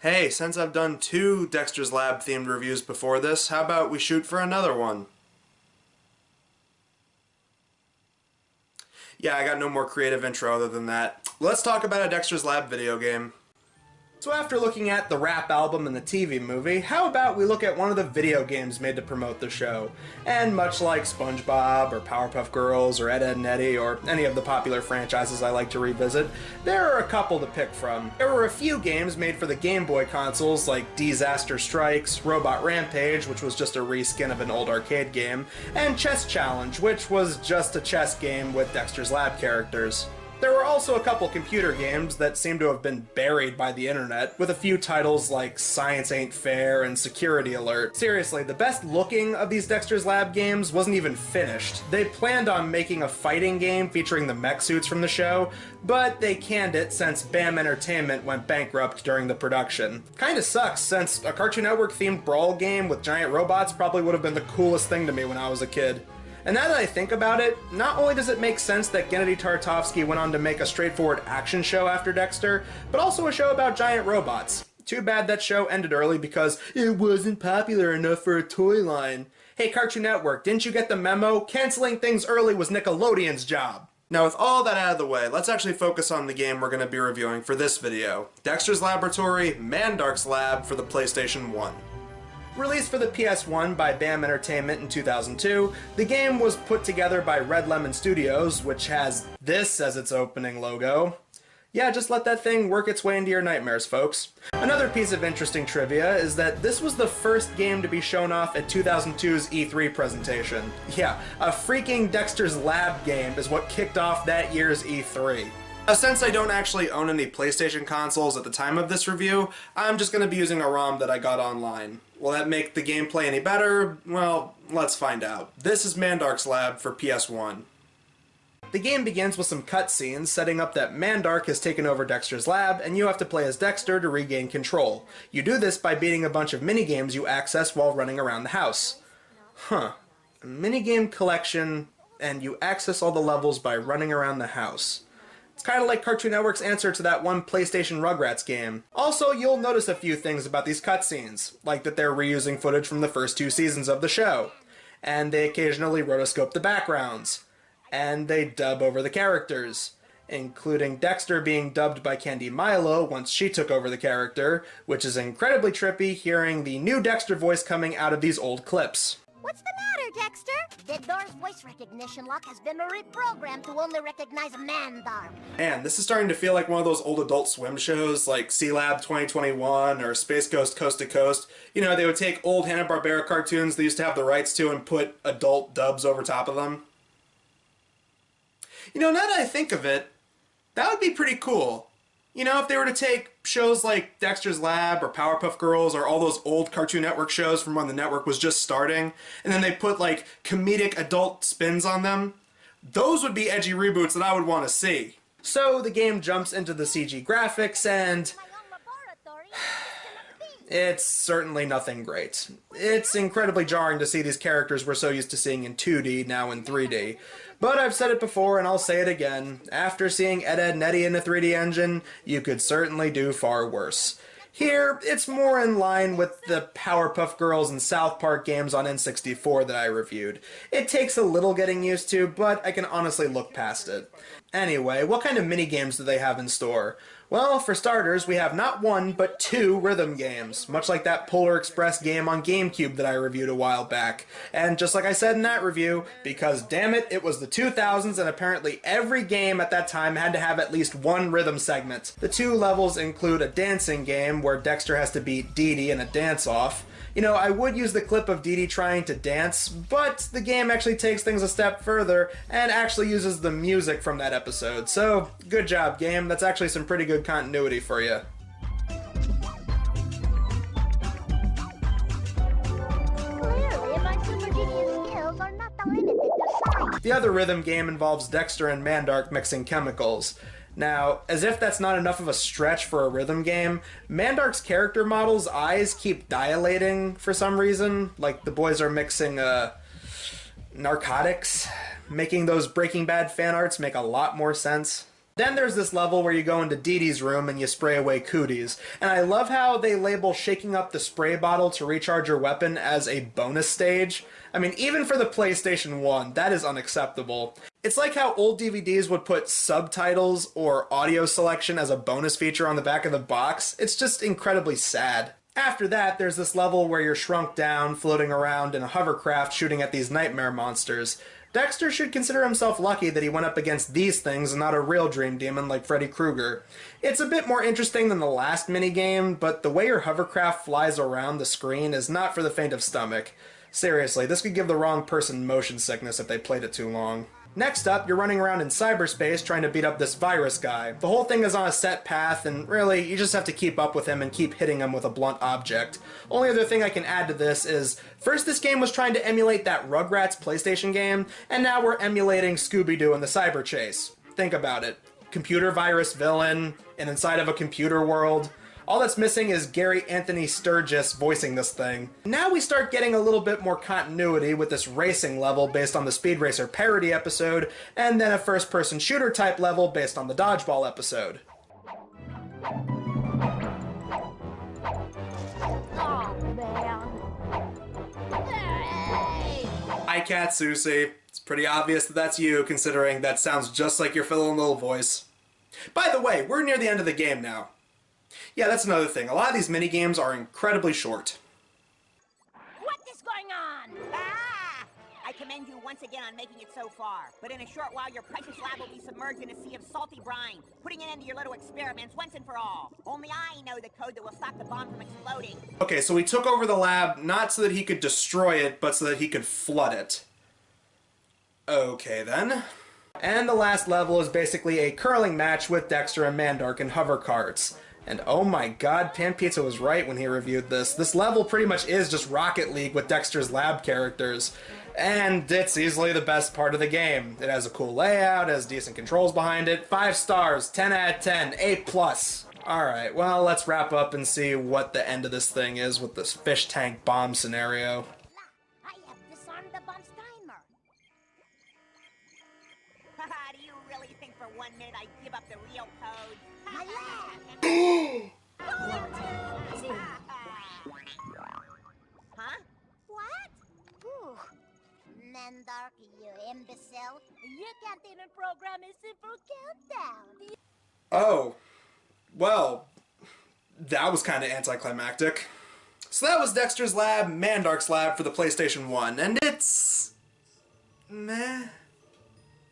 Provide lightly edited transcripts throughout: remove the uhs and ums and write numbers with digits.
Hey, since I've done 2 Dexter's Lab themed reviews before this, how about we shoot for another one? Yeah, I got no more creative intro other than that. Let's talk about a Dexter's Lab video game. So after looking at the rap album and the TV movie, how about we look at one of the video games made to promote the show? And much like SpongeBob or Powerpuff Girls or Ed, Edd n Eddy or any of the popular franchises I like to revisit, there are a couple to pick from. There were a few games made for the Game Boy consoles like Disaster Strikes, Robot Rampage, which was just a reskin of an old arcade game, and Chess Challenge, which was just a chess game with Dexter's Lab characters. There were also a couple computer games that seem to have been buried by the internet, with a few titles like Science Ain't Fair and Security Alert. Seriously, the best looking of these Dexter's Lab games wasn't even finished. They planned on making a fighting game featuring the mech suits from the show, but they canned it since BAM Entertainment went bankrupt during the production. Kinda sucks, since a Cartoon Network themed brawl game with giant robots probably would have been the coolest thing to me when I was a kid. And now that I think about it, not only does it make sense that Gennady Tartakovsky went on to make a straightforward action show after Dexter, but also a show about giant robots. Too bad that show ended early because it wasn't popular enough for a toy line. Hey Cartoon Network, didn't you get the memo? Canceling things early was Nickelodeon's job. Now with all that out of the way, let's actually focus on the game we're going to be reviewing for this video. Dexter's Laboratory, Mandark's Lab for the PlayStation 1. Released for the PS1 by BAM Entertainment in 2002, the game was put together by Red Lemon Studios, which has this as its opening logo. Yeah, just let that thing work its way into your nightmares, folks. Another piece of interesting trivia is that this was the first game to be shown off at 2002's E3 presentation. Yeah, a freaking Dexter's Lab game is what kicked off that year's E3. Now, since I don't actually own any PlayStation consoles at the time of this review, I'm just going to be using a ROM that I got online. Will that make the gameplay any better? Well, let's find out. This is Mandark's Lab for PS1. The game begins with some cutscenes setting up that Mandark has taken over Dexter's Lab, and you have to play as Dexter to regain control. You do this by beating a bunch of minigames you access while running around the house. A minigame collection, and you access all the levels by running around the house. It's kind of like Cartoon Network's answer to that one PlayStation Rugrats game. Also, you'll notice a few things about these cutscenes, like that they're reusing footage from the first 2 seasons of the show, and they occasionally rotoscope the backgrounds, and they dub over the characters, including Dexter being dubbed by Candy Milo once she took over the character, which is incredibly trippy hearing the new Dexter voice coming out of these old clips. What's the matter, Dexter? Didor's voice recognition lock has been reprogrammed to only recognize Mandark. Man, this is starting to feel like one of those old Adult Swim shows like C-Lab 2021 or Space Ghost Coast to Coast. You know, they would take old Hanna-Barbera cartoons they used to have the rights to and put adult dubs over top of them. You know, now that I think of it, that would be pretty cool. You know, if they were to take shows like Dexter's Lab or Powerpuff Girls or all those old Cartoon Network shows from when the network was just starting, and then they put like comedic adult spins on them, those would be edgy reboots that I would want to see. So the game jumps into the CG graphics and it's certainly nothing great. It's incredibly jarring to see these characters we're so used to seeing in 2D now in 3D. But I've said it before and I'll say it again, after seeing Ed, Edd n Eddy in a 3D engine, you could certainly do far worse. Here, it's more in line with the Powerpuff Girls and South Park games on N64 that I reviewed. It takes a little getting used to, but I can honestly look past it. Anyway, what kind of minigames do they have in store? Well, for starters, we have not 1, but 2 rhythm games, much like that Polar Express game on GameCube that I reviewed a while back. And just like I said in that review, because damn it, it was the 2000s and apparently every game at that time had to have at least 1 rhythm segment. The 2 levels include a dancing game where Dexter has to beat Dee Dee in a dance-off. You know, I would use the clip of Dee Dee trying to dance, but the game actually takes things a step further and actually uses the music from that episode. So, good job, game. That's actually some pretty good continuity for you. Clearly, my super genius skills are not limited to science. The other rhythm game involves Dexter and Mandark mixing chemicals. Now, as if that's not enough of a stretch for a rhythm game, Mandark's character model's eyes keep dilating for some reason, like the boys are mixing, narcotics, making those Breaking Bad fan arts make a lot more sense. Then there's this level where you go into Dee Dee's room and you spray away cooties. And I love how they label shaking up the spray bottle to recharge your weapon as a bonus stage. I mean, even for the PlayStation 1, that is unacceptable. It's like how old DVDs would put subtitles or audio selection as a bonus feature on the back of the box. It's just incredibly sad. After that, there's this level where you're shrunk down, floating around in a hovercraft shooting at these nightmare monsters. Dexter should consider himself lucky that he went up against these things and not a real dream demon like Freddy Krueger. It's a bit more interesting than the last minigame, but the way your hovercraft flies around the screen is not for the faint of stomach. Seriously, this could give the wrong person motion sickness if they played it too long. Next up, you're running around in cyberspace trying to beat up this virus guy. The whole thing is on a set path, and really, you just have to keep up with him and keep hitting him with a blunt object. Only other thing I can add to this is, first this game was trying to emulate that Rugrats PlayStation game, and now we're emulating Scooby-Doo in the cyber chase. Think about it. Computer virus villain, and inside of a computer world. All that's missing is Gary Anthony Sturgis voicing this thing. Now we start getting a little bit more continuity with this racing level based on the Speed Racer parody episode, and then a first-person shooter type level based on the Dodgeball episode. Oh, man. Hey! Hi, Cat Susie. It's pretty obvious that that's you, considering that sounds just like your fiddle and little voice. By the way, we're near the end of the game now. Yeah, that's another thing. A lot of these mini-games are incredibly short. What is going on? Ah! I commend you once again on making it so far. But in a short while, your precious lab will be submerged in a sea of salty brine, putting an end to your little experiments once and for all. Only I know the code that will stop the bomb from exploding. Okay, so he took over the lab not so that he could destroy it, but so that he could flood it. Okay, then. And the last level is basically a curling match with Dexter and Mandark in hover carts. And oh my god, Pan Pizza was right when he reviewed this. This level pretty much is just Rocket League with Dexter's lab characters. And it's easily the best part of the game. It has a cool layout, has decent controls behind it. 5 stars, 10 out of 10, A+. Alright, well, let's wrap up and see what the end of this thing is with this fish tank bomb scenario. I have disarmed the bomb's timer. Haha, do you really think for 1 minute I'd give up the real code? My lab! Huh? What? Ooh. Mandark, you imbecile. You can't even program a simple countdown. Oh, well, that was kind of anticlimactic. So that was Dexter's Lab, Mandark's Lab for the PlayStation 1, and it's... meh.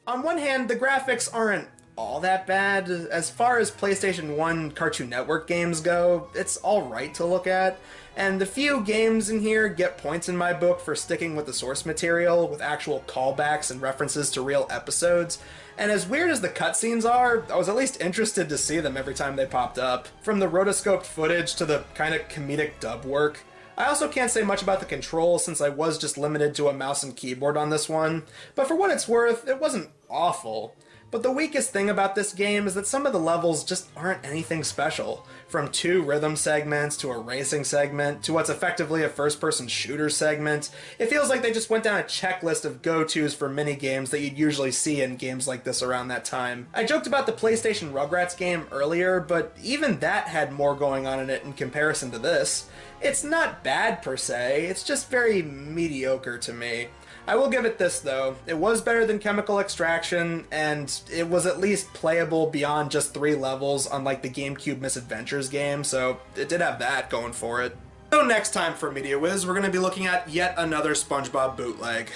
On one hand, the graphics aren't all that bad. As far as PlayStation 1 Cartoon Network games go, it's alright to look at, and the few games in here get points in my book for sticking with the source material, with actual callbacks and references to real episodes. And as weird as the cutscenes are, I was at least interested to see them every time they popped up. From the rotoscoped footage to the kind of comedic dub work. I also can't say much about the controls since I was just limited to a mouse and keyboard on this one, but for what it's worth, it wasn't awful. But the weakest thing about this game is that some of the levels just aren't anything special. From 2 rhythm segments to a racing segment to what's effectively a first-person shooter segment, it feels like they just went down a checklist of go-tos for mini-games that you'd usually see in games like this around that time. I joked about the PlayStation Rugrats game earlier, but even that had more going on in it in comparison to this. It's not bad per se, it's just very mediocre to me. I will give it this though, it was better than Chemical Extraction, and it was at least playable beyond just 3 levels, unlike the GameCube Misadventures game, so it did have that going for it. So next time for Media Wiz, we're going to be looking at yet another SpongeBob bootleg.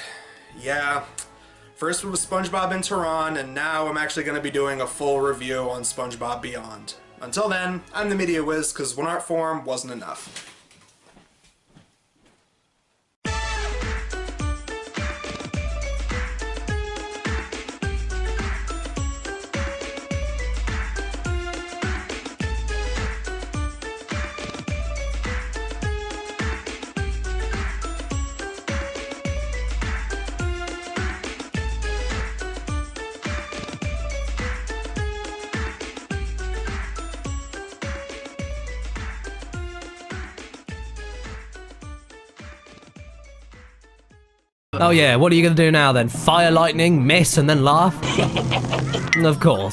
Yeah, first it was SpongeBob in Tehran, and now I'm actually going to be doing a full review on SpongeBob Beyond. Until then, I'm the Media Wiz, because one art form wasn't enough. Oh yeah, what are you gonna do now then? Fire lightning, miss, and then laugh? Of course.